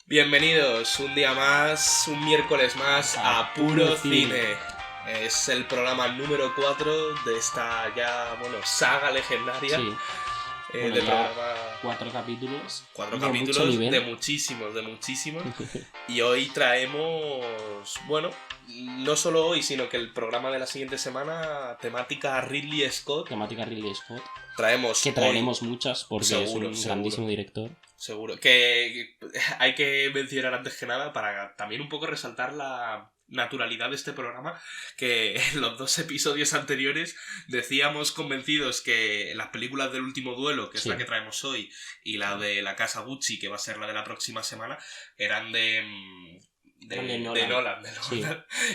Bienvenidos un día más, un miércoles más a Puro Cine. Es el programa número 4 de esta ya, saga legendaria. Sí. De programa... 4 capítulos. 4 capítulos de muchísimos. Y hoy traemos, no solo hoy, sino que el programa de la siguiente semana, temática Ridley Scott. Traeremos muchas porque es un grandísimo director. Seguro. Que hay que mencionar antes que nada para también un poco resaltar la naturalidad de este programa, que en los 2 episodios anteriores decíamos convencidos que las películas del Último Duelo, que es la que traemos hoy, y la de La Casa Gucci, que va a ser la de la próxima semana, eran de Nolan. Sí.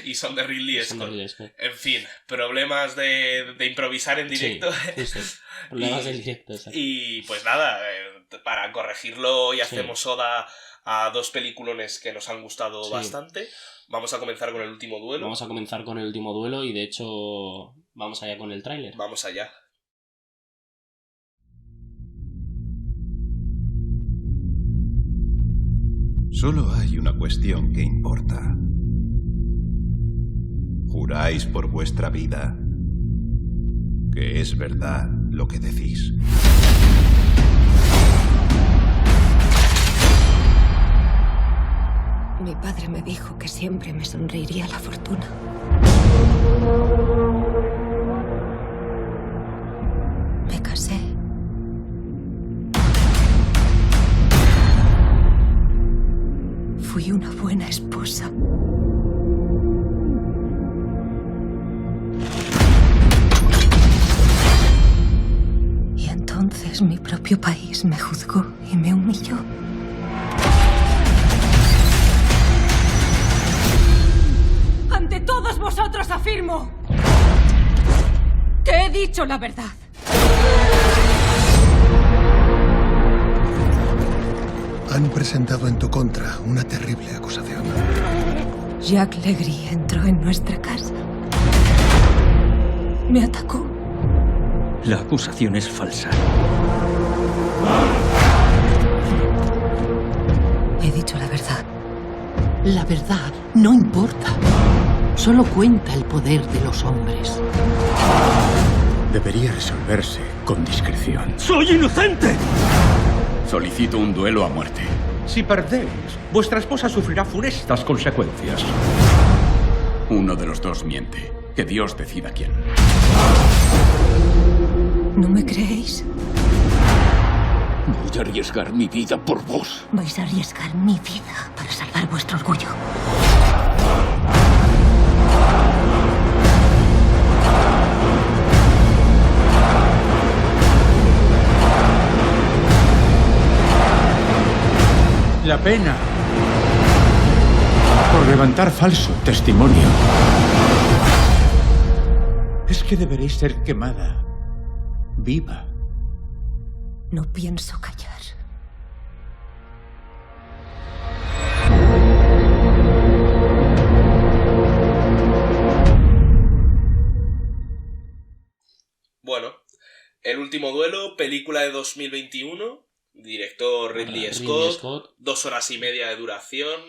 Y son de Ridley Scott. En fin, problemas de improvisar en directo. Sí. Problemas del directo, exacto. Y pues nada, para corregirlo y hacemos oda a 2 peliculones que nos han gustado bastante. Vamos a comenzar con El Último Duelo. Y de hecho vamos allá con el tráiler. Vamos allá. Solo hay una cuestión que importa. ¿Juráis por vuestra vida que es verdad lo que decís? Mi padre me dijo que siempre me sonreiría la fortuna. Me casé. Fui una buena esposa. Y entonces mi propio país me juzgó y me humilló. Ante todos vosotros afirmo que he dicho la verdad. Han presentado en tu contra una terrible acusación. Jacques Legris entró en nuestra casa. Me atacó. La acusación es falsa. He dicho la verdad. La verdad no importa. Solo cuenta el poder de los hombres. Debería resolverse con discreción. ¡Soy inocente! Solicito un duelo a muerte. Si perdéis, vuestra esposa sufrirá funestas consecuencias. Uno de los dos miente. Que Dios decida quién. ¿No me creéis? Voy a arriesgar mi vida por vos. Vais a arriesgar mi vida para salvar vuestro orgullo. La pena por levantar falso testimonio es que deberéis ser quemada viva. No pienso callar. Bueno, El Último Duelo, película de 2021. Director Ridley Scott, 2 horas y media de duración,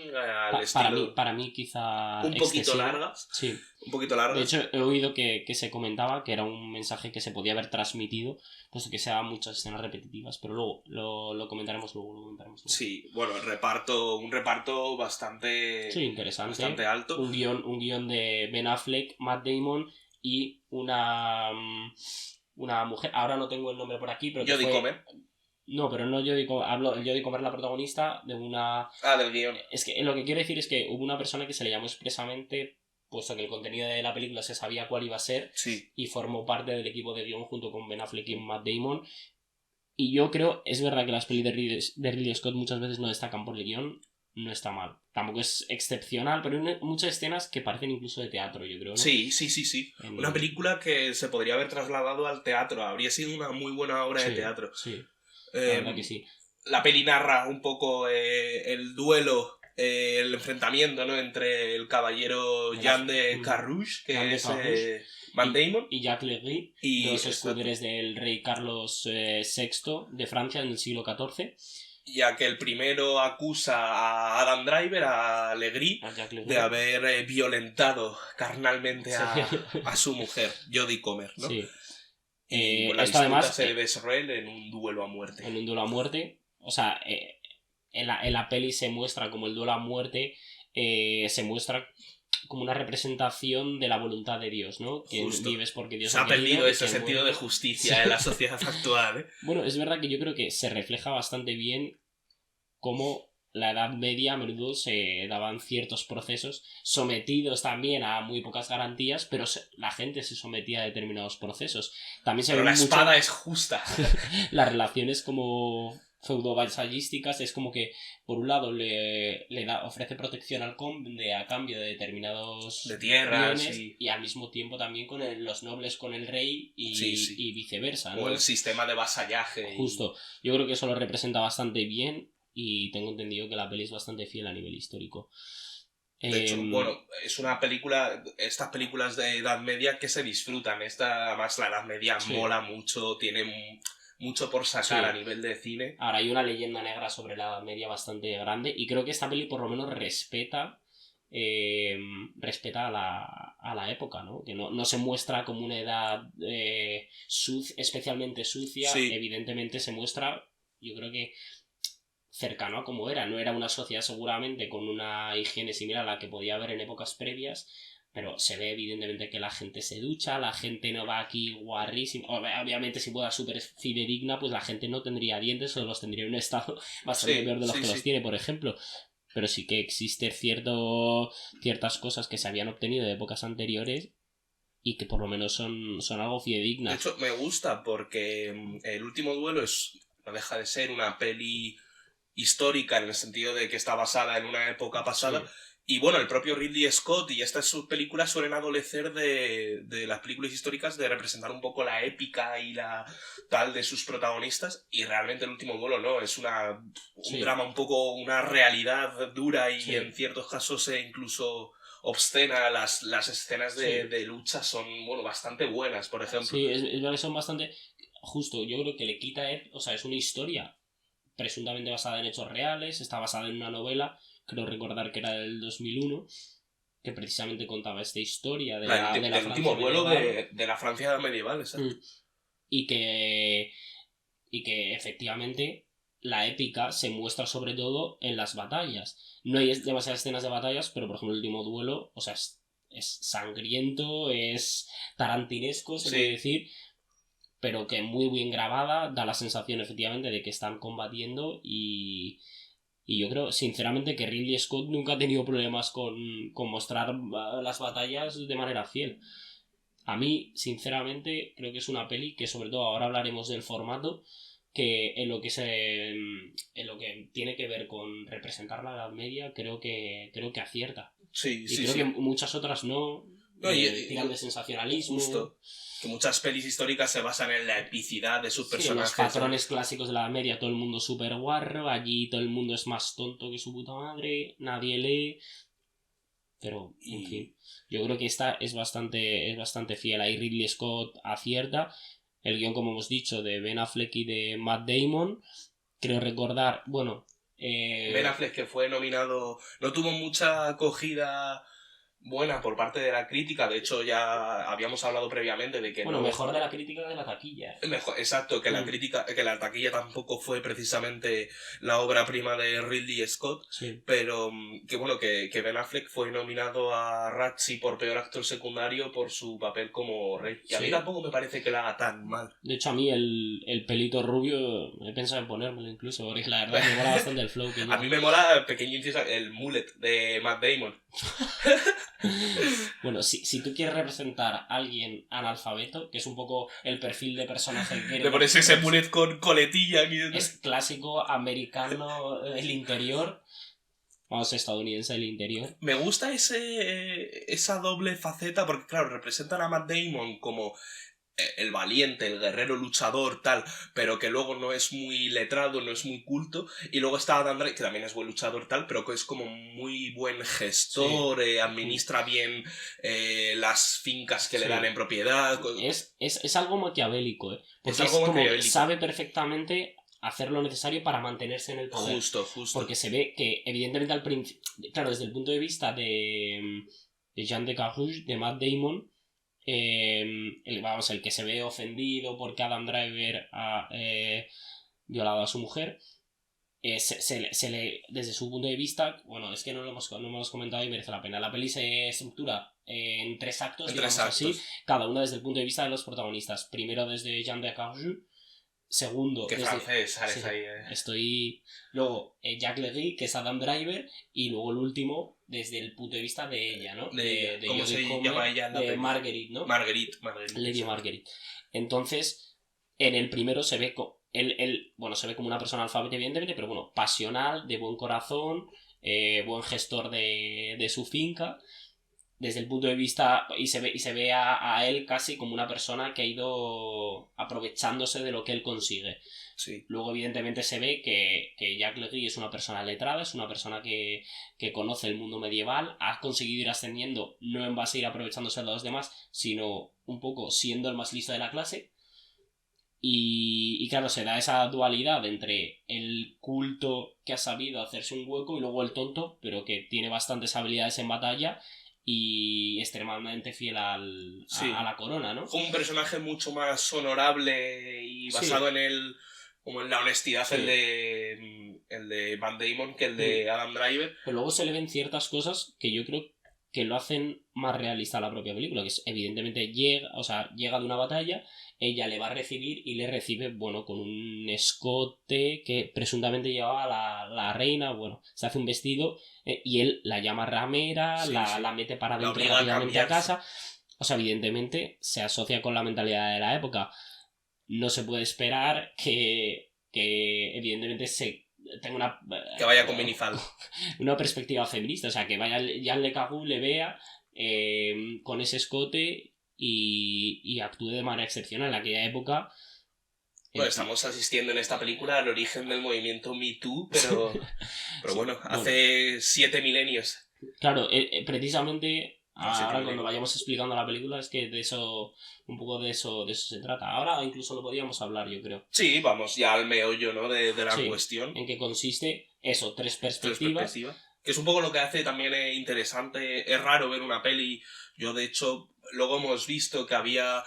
para mí quizá un poquito largas. Sí. Un poquito largas. De hecho, he oído que se comentaba que era un mensaje que se podía haber transmitido, puesto que sea muchas escenas repetitivas, pero luego lo comentaremos luego. Sí, bueno, un reparto bastante interesante, bastante alto. Un guión de Ben Affleck, Matt Damon y una mujer, ahora no tengo el nombre por aquí, pero Jodie Comer. No, pero no Jodie Comer, la protagonista de una... del guión. Es que lo que quiero decir es que hubo una persona que se le llamó expresamente, puesto que el contenido de la película se sabía cuál iba a ser, y formó parte del equipo de guión junto con Ben Affleck y Matt Damon. Y yo creo, es verdad que las pelis de Ridley Scott muchas veces no destacan por el guión, no está mal. Tampoco es excepcional, pero hay muchas escenas que parecen incluso de teatro, yo creo, ¿no? Sí. Una película que se podría haber trasladado al teatro, habría sido una muy buena obra de teatro. Sí. La verdad que sí. La peli narra un poco el duelo, el enfrentamiento, ¿no?, entre el caballero Jean de Carrouge, que es Matt Damon, y Jacques Legris, dos escuderes del rey Carlos VI de Francia en el siglo XIV. ya que el primero acusa a Adam Driver, a Legris, de haber violentado carnalmente a su mujer, Jodie Comer, ¿no? Sí. Y la esto además se desarrolla en un duelo a muerte. En un duelo a muerte. O sea, en la peli se muestra como el duelo a muerte, se muestra como una representación de la voluntad de Dios, ¿no? Que vives porque Dios se ha perdido ese sentido de justicia en la sociedad actual, ¿eh? Bueno, es verdad que yo creo que se refleja bastante bien cómo la Edad Media a menudo se daban ciertos procesos sometidos también a muy pocas garantías, pero la gente se sometía a determinados procesos. También pero la espada es justa. Las relaciones como feudo-vasallísticas es como que por un lado ofrece protección al conde a cambio de determinados de tierras bienes, y al mismo tiempo también con los nobles con el rey y viceversa, ¿no? O el sistema de vasallaje. Justo. Yo creo que eso lo representa bastante bien y tengo entendido que la peli es bastante fiel a nivel histórico. De hecho, bueno, es una película, estas películas de Edad Media que se disfrutan. Además la Edad Media mola mucho, tiene mucho por sacar a nivel de cine. Ahora hay una leyenda negra sobre la Edad Media bastante grande y creo que esta peli por lo menos respeta a la época, ¿no? Que no se muestra como una edad especialmente sucia. Evidentemente se muestra, yo creo que cercano a como era. No era una sociedad seguramente con una higiene similar a la que podía haber en épocas previas, pero se ve evidentemente que la gente se ducha, la gente no va aquí guarrísima. Obviamente si fuera súper fidedigna, pues la gente no tendría dientes o los tendría en un estado bastante peor de los que los tiene, por ejemplo. Pero sí que existe ciertas cosas que se habían obtenido de épocas anteriores y que por lo menos son algo fidedignas. De hecho, me gusta porque El último duelo no deja de ser una peli histórica en el sentido de que está basada en una época pasada. Sí. Y bueno, el propio Ridley Scott y estas películas suelen adolecer de las películas históricas de representar un poco la épica y la tal de sus protagonistas, y realmente El último duelo no, es un drama un poco, una realidad dura y en ciertos casos incluso obscena. Las escenas de lucha son, bueno, bastante buenas, por ejemplo. Sí, es verdad que son bastante... Justo, yo creo que le quita... O sea, es una historia presuntamente basada en hechos reales, está basada en una novela, creo recordar que era del 2001, que precisamente contaba esta historia de la Francia último duelo de la Francia medieval, exacto. Y que efectivamente la épica se muestra sobre todo en las batallas. No hay demasiadas escenas de batallas, pero por ejemplo el último duelo, o sea, es sangriento, es tarantinesco, se puede decir, pero que muy bien grabada, da la sensación efectivamente de que están combatiendo y yo creo sinceramente que Ridley Scott nunca ha tenido problemas con mostrar las batallas de manera fiel. A mí, sinceramente, creo que es una peli que, sobre todo ahora hablaremos del formato, que en lo que tiene que ver con representar la Edad Media, creo que acierta. Sí, y creo que muchas otras no tiran de sensacionalismo. Justo. Que muchas pelis históricas se basan en la epicidad de sus personajes. Los patrones clásicos de la Edad Media, todo el mundo súper guarro, allí todo el mundo es más tonto que su puta madre, nadie lee. Pero, en fin, yo creo que esta es bastante fiel. Ahí Ridley Scott acierta. El guión, como hemos dicho, de Ben Affleck y de Matt Damon. Creo recordar, bueno... Ben Affleck, que fue nominado, no tuvo mucha acogida buena por parte de la crítica. De hecho, ya habíamos hablado previamente de que mejor de la crítica que de la taquilla. Mejor, exacto, que la crítica, que la taquilla tampoco fue precisamente la obra prima de Ridley Scott, pero que bueno, que Ben Affleck fue nominado a Razzie por peor actor secundario por su papel como rey. Y a mí tampoco me parece que lo haga tan mal. De hecho, a mí el pelito rubio he pensado en ponérmelo incluso, porque la verdad me mola bastante el flow que a mí me mola, pequeño inciso, el mullet de Matt Damon. Bueno, si tú quieres representar a alguien analfabeto, que es un poco el perfil de personaje que le pones ese mullet con coletilla aquí. Es clásico americano el interior, vamos, estadounidense el interior. Me gusta esa doble faceta porque claro, representan a Matt Damon como el valiente, el guerrero luchador, tal, pero que luego no es muy letrado, no es muy culto, y luego está Adam Driver, que también es buen luchador, tal, pero que es como muy buen gestor, administra bien las fincas que le dan en propiedad. Es algo maquiavélico, porque es algo maquiavélico. Sabe perfectamente hacer lo necesario para mantenerse en el poder. Justo. Porque se ve que, evidentemente, al principio, claro, desde el punto de vista de Jean de Carrouge, de Matt Damon, el que se ve ofendido porque Adam Driver ha violado a su mujer, se le, desde su punto de vista, bueno, es que no lo hemos comentado y merece la pena. La peli se estructura en 3 actos, digamos así, cada una desde el punto de vista de los protagonistas. Primero desde Jean de Carrouge, segundo... Qué francés sales ahí, Luego Jacques Legui, que es Adam Driver, y luego el último desde el punto de vista de ella, ¿no? ¿Cómo se llama ella? De Marguerite, ¿no? Marguerite. Lady Marguerite. Entonces, en el primero se ve se ve como una persona alfabeta, evidentemente, pero bueno, pasional, de buen corazón, buen gestor de su finca, desde el punto de vista, y se ve a él casi como una persona que ha ido aprovechándose de lo que él consigue. Sí. Luego, evidentemente, se ve que Jacques Legui es una persona letrada, es una persona que conoce el mundo medieval, ha conseguido ir ascendiendo, no en base a ir aprovechándose de los demás, sino un poco siendo el más listo de la clase. Y claro, se da esa dualidad entre el culto que ha sabido hacerse un hueco y luego el tonto, pero que tiene bastantes habilidades en batalla y extremadamente fiel a la corona, ¿no? Un personaje mucho más honorable y basado en la honestidad, el de Matt Damon, que el de Adam Driver. Pero luego se le ven ciertas cosas que yo creo que lo hacen más realista a la propia película, que es, evidentemente llega de una batalla, ella le va a recibir y le recibe, bueno, con un escote que presuntamente llevaba la reina, bueno, se hace un vestido y él la llama ramera, la mete para adentro rápidamente a casa. O sea, evidentemente se asocia con la mentalidad de la época. No se puede esperar que evidentemente tenga que vaya con minifalda. Una perspectiva feminista, o sea, que vaya Jean Le Carrou, le vea con ese escote y actúe de manera excepcional. En aquella época... Bueno, estamos asistiendo en esta película al origen del movimiento Me Too, pero bueno, hace 7 milenios. Claro, precisamente... Ahora cuando vayamos explicando la película es que un poco de eso se trata. Ahora incluso lo podríamos hablar, yo creo. Sí, vamos ya al meollo, ¿no? de la cuestión. En que consiste eso, tres perspectivas. Que es un poco lo que hace también interesante. Es raro ver una peli. Yo, de hecho, luego hemos visto que había...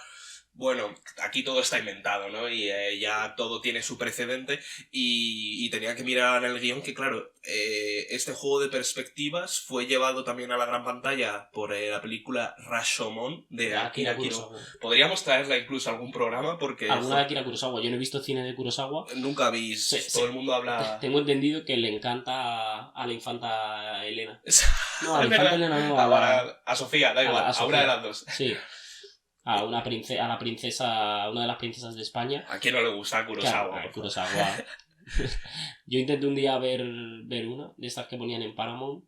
Bueno, aquí todo está inventado, ¿no? Y ya todo tiene su precedente y tenía que mirar en el guión que, claro, este juego de perspectivas fue llevado también a la gran pantalla por la película Rashomon de Akira Kurosawa. Podríamos traerla incluso a algún programa porque... ¿Alguna de Akira Kurosawa? Yo no he visto cine de Kurosawa. Nunca vi, todo el mundo habla... Tengo entendido que le encanta a la infanta Elena. No, a la infanta Elena no. A Sofía, da igual, a una de las dos. Sí. A una princesa, una de las princesas de España. ¿A quién no le gusta Kurosawa? Claro, Kurosawa. Yo intenté un día ver una de estas que ponían en Paramount.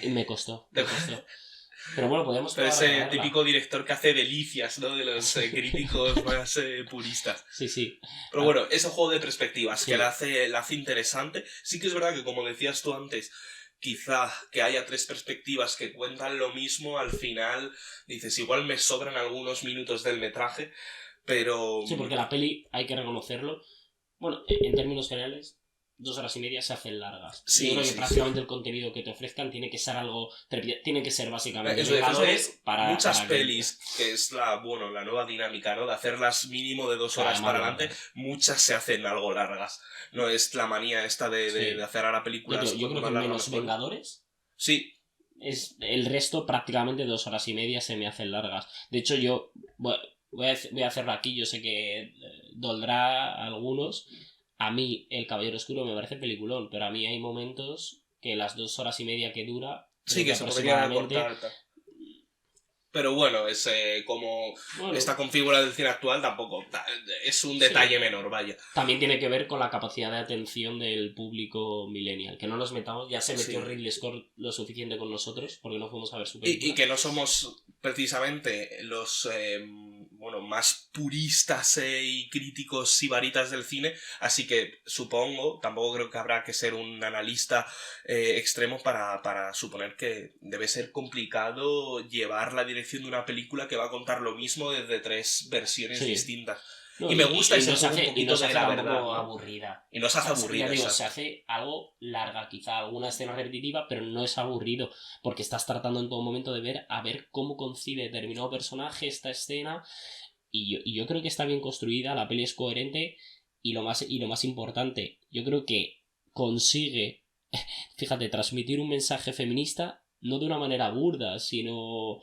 Me costó. Pero bueno, podemos probar. Pero ese típico director que hace delicias, ¿no? De los críticos más puristas. Sí. Pero bueno, ese juego de perspectivas que la hace interesante. Sí que es verdad que, como decías tú antes, quizá que haya 3 perspectivas que cuentan lo mismo, al final dices, igual me sobran algunos minutos del metraje, pero... Sí, porque la peli, hay que reconocerlo, bueno, en términos generales, 2 horas y media se hacen largas. Sí, yo creo que prácticamente el contenido que te ofrezcan tiene que ser algo, tiene que ser básicamente para muchas pelis, que es la nueva dinámica, ¿no? De hacerlas mínimo de 2 horas para adelante, muchas se hacen algo largas. No es la manía esta de hacer ahora películas. Yo creo que menos Vengadores. Sí. El resto prácticamente 2 horas y media se me hacen largas. De hecho, yo voy a hacerlo aquí, yo sé que doldrá a algunos. A mí El Caballero Oscuro me parece peliculón, pero a mí hay momentos que las 2 horas y media que dura... Sí, que se podría cortar. Pero bueno, es como está configurado el cine actual, tampoco es un detalle menor, vaya. También tiene que ver con la capacidad de atención del público millennial. Que no nos metamos, ya se metió Ridley Scott lo suficiente con nosotros, porque no fuimos a ver su película. Y que no somos precisamente los más puristas y críticos sibaritas del cine, así que supongo, tampoco creo que habrá que ser un analista extremo para suponer que debe ser complicado llevar la dirección de una película que va a contar lo mismo desde 3 versiones distintas. y me gusta ese juego un poquito de la verdad, ¿no? Aburrida. Y no se hace aburrida. Digo, se hace algo larga, quizá alguna escena repetitiva, pero no es aburrido, porque estás tratando en todo momento de ver cómo concibe determinado personaje esta escena, y yo creo que está bien construida, la peli es coherente, y lo más importante, yo creo que consigue, fíjate, transmitir un mensaje feminista, no de una manera burda, sino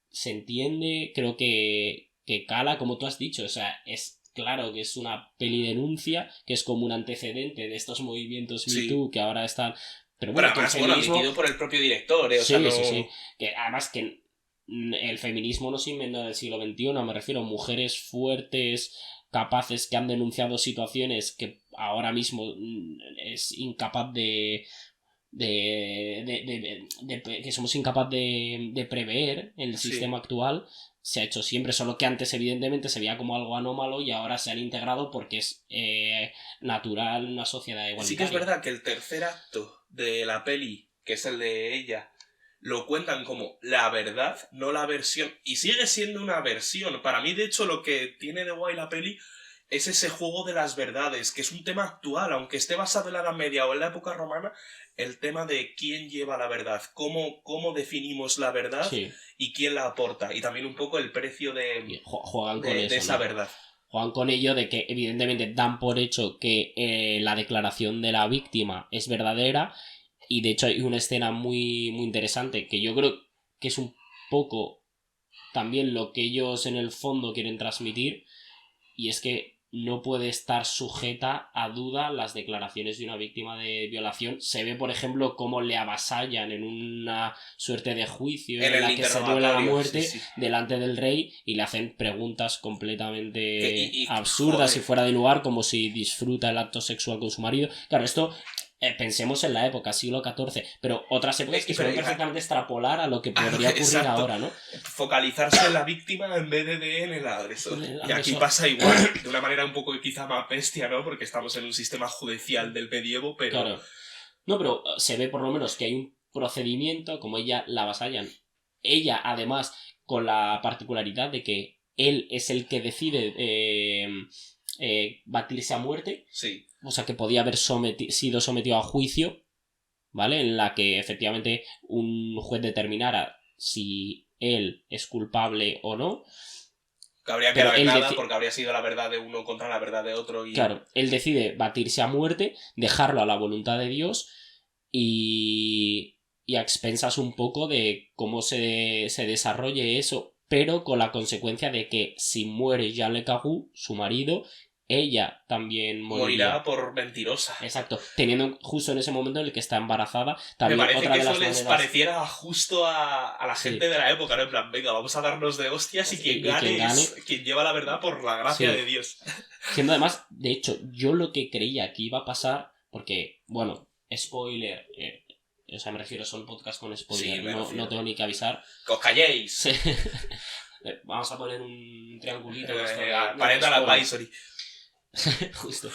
se entiende, creo que cala, como tú has dicho, o sea, es claro que es una peli denuncia, que es como un antecedente de estos movimientos Me Too que ahora están... Pero bueno, además, admitido por el propio director, o sea, no... sí. Que además que el feminismo no se inventó en el siglo XXI, me refiero a mujeres fuertes, capaces, que han denunciado situaciones que ahora mismo es incapaz que somos incapaz de prever el sistema actual. Se ha hecho siempre, solo que antes evidentemente se veía como algo anómalo y ahora se han integrado porque es natural en una sociedad igualitaria. Sí que es verdad que el tercer acto de la peli, que es el de ella, lo cuentan como la verdad, no la versión, y sigue siendo una versión. Para mí, de hecho, lo que tiene de guay la peli es ese juego de las verdades, que es un tema actual, aunque esté basado en la Edad Media o en la época romana, el tema de quién lleva la verdad, cómo definimos la verdad y quién la aporta, y también un poco el precio de esa verdad. Juegan con ello de que evidentemente dan por hecho que la declaración de la víctima es verdadera, y de hecho hay una escena muy, muy interesante que yo creo que es un poco también lo que ellos en el fondo quieren transmitir, y es que no puede estar sujeta a duda las declaraciones de una víctima de violación. Se ve, por ejemplo, cómo le avasallan en una suerte de juicio en la que se duela la muerte delante del rey, y le hacen preguntas completamente absurdas y fuera de lugar, como si disfruta el acto sexual con su marido. Claro, esto... pensemos en la época, siglo XIV, pero otras épocas que se pueden perfectamente extrapolar a lo que podría ocurrir ahora, ¿no? Focalizarse en la víctima en vez de en el agresor. Y aquí pasa igual, de una manera un poco quizá más bestia, ¿no? Porque estamos en un sistema judicial del medievo, pero... Claro. No, pero se ve por lo menos que hay un procedimiento, como ella la avasallan. Ella, además, con la particularidad de que él es el que decide batirse a muerte. Sí. O sea, que podía haber sido sometido a juicio, ¿vale? En la que efectivamente un juez determinara si él es culpable o no. Que habría quedado en nada porque habría sido la verdad de uno contra la verdad de otro. Claro, él decide batirse a muerte, dejarlo a la voluntad de Dios y a expensas un poco de cómo se desarrolle eso, pero con la consecuencia de que si muere Jean Le Carrou, su marido, ella también morirá por mentirosa. Exacto, teniendo justo en ese momento en el que está embarazada. También me parece otra que de eso las les pareciera justo a la gente de la época, ¿no? En plan, venga, vamos a darnos de hostias y quien gane es quien lleva la verdad por la gracia de Dios. Siendo además, de hecho, yo lo que creía que iba a pasar, porque, bueno, spoiler, o sea, me refiero, son podcasts con spoiler, no tengo ni que avisar. ¡Que os calléis! Vamos a poner un triangulito. Parental advisory. Justo.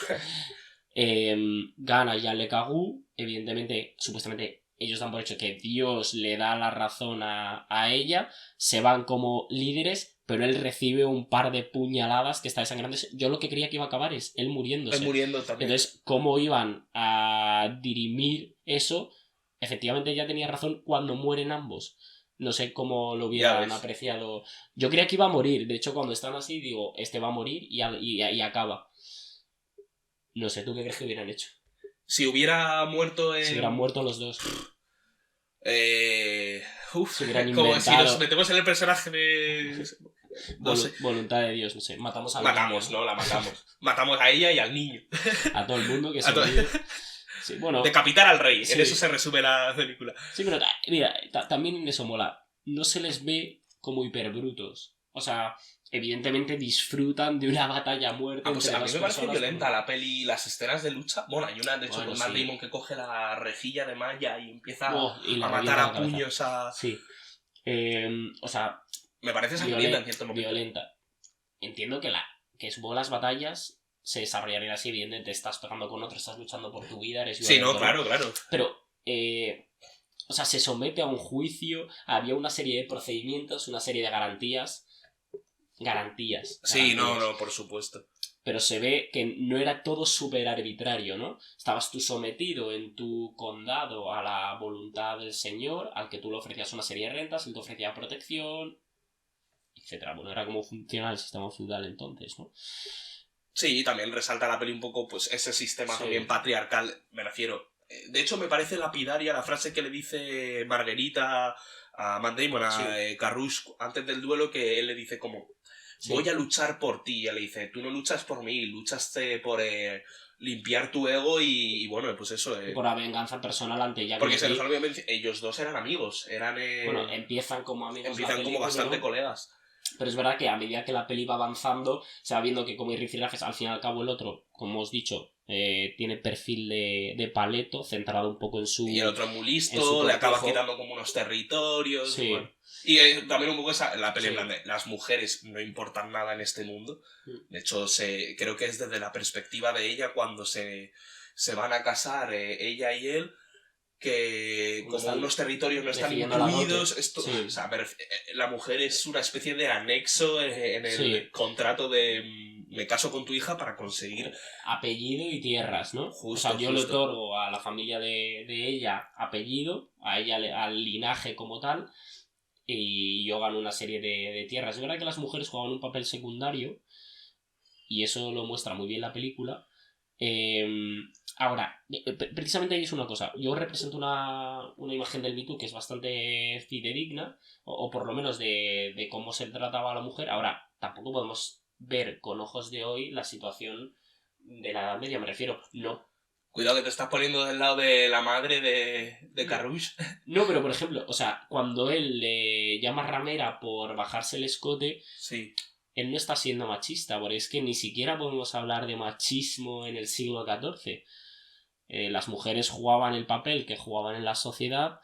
Gana Jean Le Carrou. Evidentemente, supuestamente, ellos dan por hecho que Dios le da la razón a ella. Se van como líderes, pero él recibe un par de puñaladas que está desangrándose. Yo lo que creía que iba a acabar es él muriéndose. Él muriendo también. Entonces, ¿cómo iban a dirimir eso? Efectivamente, ella tenía razón cuando mueren ambos. No sé cómo lo hubieran apreciado. Yo creía que iba a morir. De hecho, cuando están así, digo, este va a morir y acaba. No sé, ¿tú qué crees que hubieran hecho? Si hubiera muerto Si hubieran muerto los dos. Si hubieran como inventado... si nos metemos en el personaje de... No sé. Voluntad de Dios, no sé. Matamos a la matamos. Matamos a ella y al niño. A todo el mundo que se olvide. Sí, bueno, decapitar al rey, en eso se resume la película. Sí, pero mira, también en eso mola. No se les ve como hiperbrutos. O sea, evidentemente disfrutan de una batalla a muerte. Pues a mí me parece violenta la peli, las escenas de lucha. Bueno, hay una, de hecho, con Matt Damon que coge la rejilla de malla y empieza a matar a puños a... Sí. O sea... Me parece sangrienta en cierto momento. Violenta. Entiendo que supongo las batallas se desarrollarían así, evidentemente estás pegando con otro, estás luchando por tu vida, eres violento. Sí, no, claro. Pero, o sea, se somete a un juicio, había una serie de procedimientos, una serie de garantías. garantías. Sí, no, por supuesto. Pero se ve que no era todo súper arbitrario, ¿no? Estabas tú sometido en tu condado a la voluntad del señor, al que tú le ofrecías una serie de rentas, él te ofrecía protección, etcétera. Bueno, era como funciona el sistema feudal entonces, ¿no? Sí, también resalta la peli un poco pues ese sistema también patriarcal, me refiero. De hecho, me parece lapidaria la frase que le dice Margarita a Matt Damon, a Carrush, antes del duelo, que él le dice como... Voy a luchar por ti. Y ella le dice, tú no luchas por mí, luchaste por limpiar tu ego y bueno, pues eso. Por la venganza personal ante ella. Porque se nos olvidó ellos dos eran amigos. Bueno, empiezan como amigos. Empiezan como bastante colegas. Pero es verdad que a medida que la peli va avanzando, se va viendo que como rifirrafes, al fin y al cabo el otro, como hemos dicho, tiene perfil de paleto, centrado un poco en su... Y el otro es muy listo, le acaba quitando como unos territorios. Sí. Bueno. Y también un poco la peli en plan de las mujeres no importan nada en este mundo. De hecho, creo que es desde la perspectiva de ella cuando se van a casar ella y él, que como unos territorios no están incluidos, esto, o sea, la mujer es una especie de anexo en el contrato de me caso con tu hija para conseguir apellido y tierras, ¿no? Justo, o sea, yo le otorgo a la familia de ella apellido, a ella al linaje como tal, y yo gano una serie de tierras. Es verdad que las mujeres juegan un papel secundario y eso lo muestra muy bien la película. Ahora, precisamente ahí es una cosa. Yo represento una imagen del Me Too que es bastante fidedigna, o por lo menos de cómo se trataba a la mujer. Ahora, tampoco podemos ver con ojos de hoy la situación de la Edad Media, me refiero. No. Cuidado que te estás poniendo del lado de la madre de Carrush. No, pero por ejemplo, o sea, cuando él le llama ramera por bajarse el escote... Sí. Él no está siendo machista, porque es que ni siquiera podemos hablar de machismo en el siglo XIV. Las mujeres jugaban el papel que jugaban en la sociedad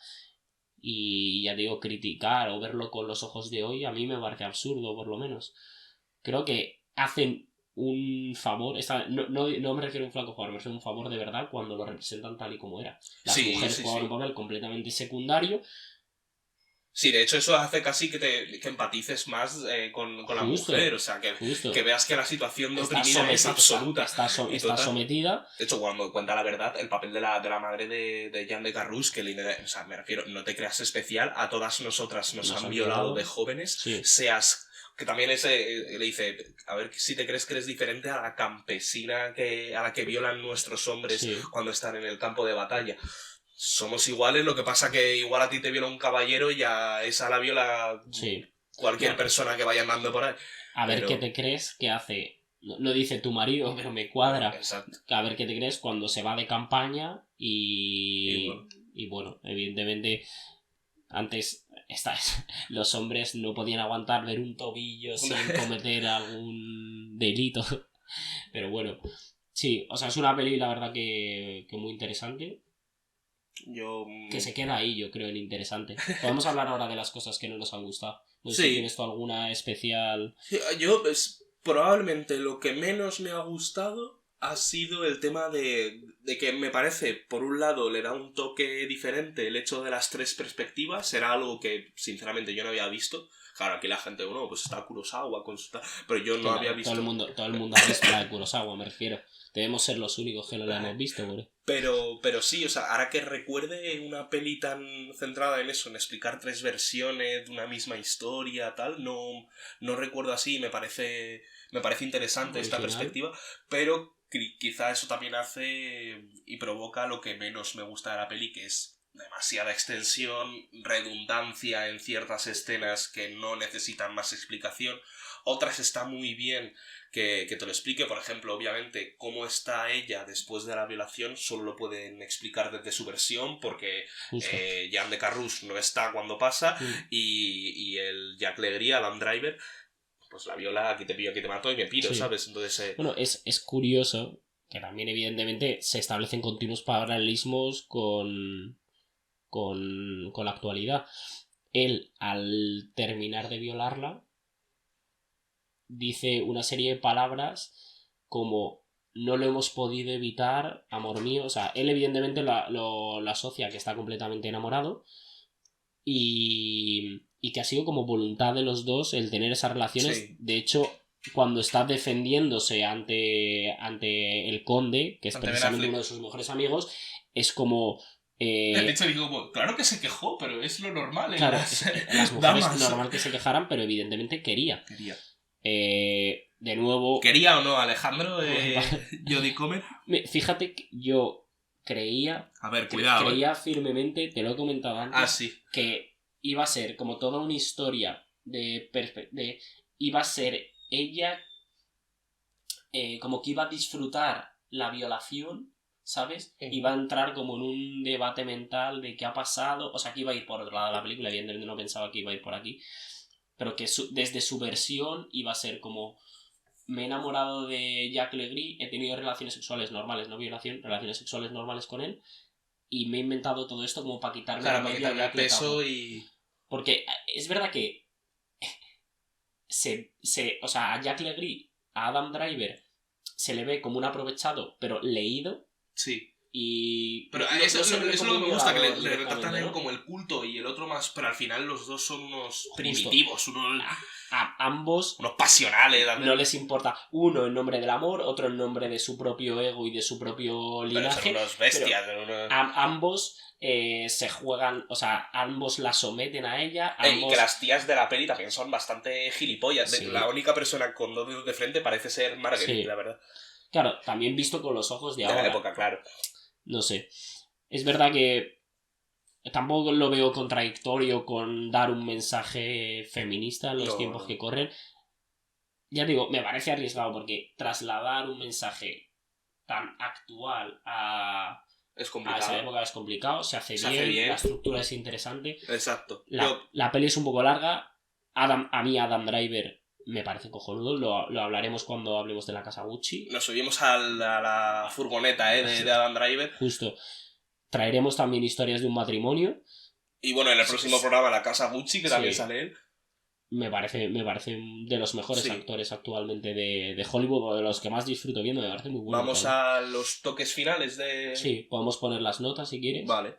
y, ya digo, criticar o verlo con los ojos de hoy a mí me parece absurdo, por lo menos. Creo que hacen un favor, no me refiero a un flaco favor, me refiero a un favor de verdad cuando lo representan tal y como era. Las mujeres jugaban un papel completamente secundario. Sí, de hecho eso hace casi que empatices más con la mujer, o sea, que veas que la situación de oprimida es absoluta. Está sometida. De hecho, cuando cuenta la verdad, el papel de la madre de Jeanne de Carrouge, que o sea, me refiero, no te creas especial, a todas nosotras nos han violado de jóvenes, seas... Que también le dice, a ver si te crees que eres diferente a la campesina a la que violan nuestros hombres cuando están en el campo de batalla. Somos iguales, lo que pasa que igual a ti te viola un caballero y a esa la viola cualquier persona que vaya andando por ahí. A ver qué te crees que hace, no dice tu marido, pero me cuadra. Exacto. A ver qué te crees cuando se va de campaña y bueno, evidentemente antes los hombres no podían aguantar ver un tobillo sin cometer algún delito. Pero bueno, sí, o sea, es una peli la verdad que muy interesante. Que se queda ahí, yo creo, en interesante. Podemos hablar ahora de las cosas que no nos han gustado. No sé si tienes tú alguna especial. Sí, yo, probablemente lo que menos me ha gustado ha sido el tema de que me parece, por un lado, le da un toque diferente el hecho de las tres perspectivas. Era algo que, sinceramente, yo no había visto. Claro, aquí la gente, bueno, pues está Kurosawa con su... Pero yo no había visto... Todo el mundo ha visto la de Kurosawa, me refiero. Debemos ser los únicos que no la hemos visto, güey. Pero sí, o sea, ahora que recuerde una peli tan centrada en eso, en explicar tres versiones de una misma historia, tal, no recuerdo así, me parece interesante esta perspectiva, pero quizá eso también hace y provoca lo que menos me gusta de la peli, que es demasiada extensión, redundancia en ciertas escenas que no necesitan más explicación. Otras está muy bien que te lo explique, por ejemplo, obviamente, cómo está ella después de la violación solo lo pueden explicar desde su versión, porque Jeanne de Carrouge no está cuando pasa, y el Jack Legris, Adam Driver, pues la viola, aquí te pillo, aquí te mato y me piro, ¿sabes? Entonces, bueno, es curioso que también evidentemente se establecen continuos paralelismos con la actualidad. Él, al terminar de violarla, dice una serie de palabras como no lo hemos podido evitar, amor mío. O sea, él evidentemente lo asocia que está completamente enamorado y y que ha sido como voluntad de los dos el tener esas relaciones. Sí. De hecho, cuando está defendiéndose ante el conde, que es Ante precisamente Ben Affleck. uno de sus mejores amigos, es como... De hecho, digo, bueno, claro que se quejó, pero es lo normal. Claro, las mujeres damas. normal que se quejaran, pero evidentemente quería. De nuevo... ¿Quería o no, Alejandro? Jodie Comer. Fíjate que yo creía... A ver, cuidado. Creía firmemente, te lo he comentado antes, Sí. que iba a ser como toda una historia iba a ser ella como que iba a disfrutar la violación, ¿sabes? Iba a entrar como en un debate mental de qué ha pasado, o sea, que iba a ir por otro lado de la película, evidentemente no pensaba que iba a ir por aquí, pero que desde su versión iba a ser como: me he enamorado de Jack Legris, he tenido relaciones sexuales normales, no violación, relaciones sexuales normales con él, y me he inventado todo esto como para quitarme el peso y... Porque es verdad que o sea, a Jack Legris, a Adam Driver, se le ve como un aprovechado, pero leído. Sí. Pero eso es lo que me gusta, que le retratan a él ¿no? como el culto y el otro más, pero al final los dos son unos primitivos, a ambos unos pasionales. no les importa, uno en nombre del amor, otro en nombre de su propio ego y de su propio linaje. Pero son unos bestias. Ambos se juegan, o sea, ambos la someten a ella. Y que las tías de la peli también son bastante gilipollas. Sí. La única persona con dos dedos de frente parece ser Marguerite, Sí. la verdad. Claro, también visto con los ojos de ahora. De la época, claro. No sé. Es verdad que tampoco lo veo contradictorio con dar un mensaje feminista en los tiempos que corren. Ya digo, me parece arriesgado porque trasladar un mensaje tan actual a esa época es complicado. Se hace bien, la estructura es interesante. Exacto. La peli es un poco larga. A mí Adam Driver me parece cojonudo, lo hablaremos cuando hablemos de la casa Gucci. Nos subimos a la furgoneta de Adam Driver. Justo. Traeremos también historias de un matrimonio. Y bueno, en el próximo programa la casa Gucci, que también sale él. Me parece de los mejores actores actualmente de Hollywood, o de los que más disfruto viendo, me parece muy bueno. Vamos a los toques finales de... Sí, podemos poner las notas si quieres. Vale.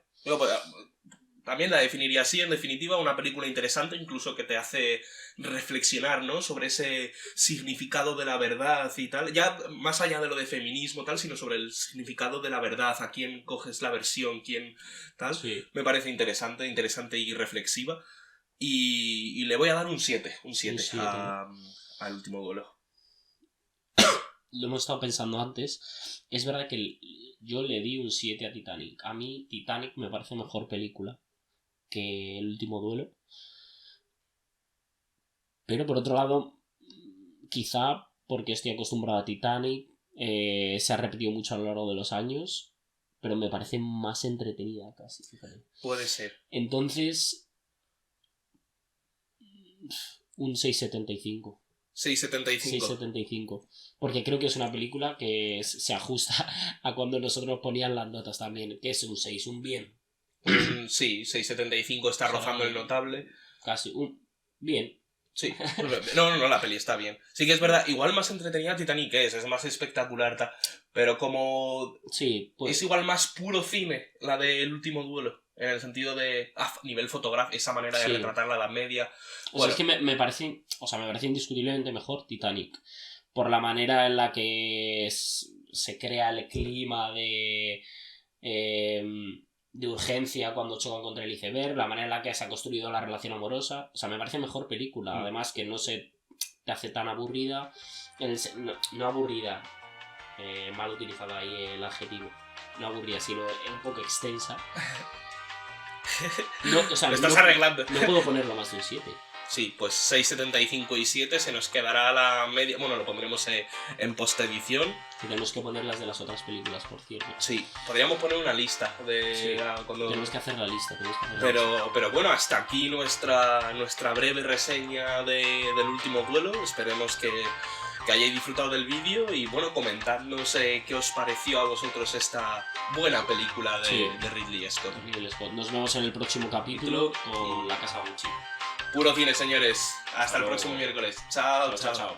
También la definiría así, en definitiva, una película interesante, incluso que te hace reflexionar, ¿no? Sobre ese significado de la verdad y tal. Ya más allá de lo de feminismo tal, sino sobre el significado de la verdad, a quién coges la versión, quién tal. Sí. Me parece interesante y reflexiva. Y le voy a dar un 7 al Último Duelo. Lo hemos estado pensando antes. Es verdad que yo le di un 7 a Titanic. A mí Titanic me parece mejor película que El Último Duelo. Pero por otro lado, quizá porque estoy acostumbrado a Titanic, se ha repetido mucho a lo largo de los años, pero me parece más entretenida casi, fíjate. Puede ser. Entonces, un 6,75. 6,75. Porque creo que es una película que se ajusta a cuando nosotros ponían las notas también, que es un 6, un bien. Sí, 6,75 está rozando el notable. Casi, un bien. Sí, no, la peli está bien. Sí que es verdad, igual más entretenida Titanic es más espectacular, pero como... Sí, pues... Es igual más puro cine, la del Último Duelo, en el sentido de nivel fotográfico, esa manera de retratar la Edad Media. O sea, es que me parece indiscutiblemente mejor Titanic, por la manera en la que se crea el clima de urgencia cuando chocan contra el iceberg, la manera en la que se ha construido la relación amorosa. O sea, me parece mejor película. Además que no se te hace tan aburrida. No aburrida. Mal utilizado ahí el adjetivo. No aburrida, sino un poco extensa. Lo estás arreglando. No puedo ponerlo más de un 7. Sí, pues 6,75 y 7 se nos quedará la media. Bueno, lo pondremos en postedición. Tenemos que poner las de las otras películas, por cierto. Sí, podríamos poner una lista de... Sí, tenemos que hacer la lista. Pero bueno, hasta aquí nuestra breve reseña del Último Duelo. Esperemos que hayáis disfrutado del vídeo y bueno, comentadnos qué os pareció a vosotros esta buena película de Ridley Scott. Nos vemos en el próximo capítulo con La Casa Gucci. Puro cine, señores. Hasta el próximo miércoles. Chao. Chao.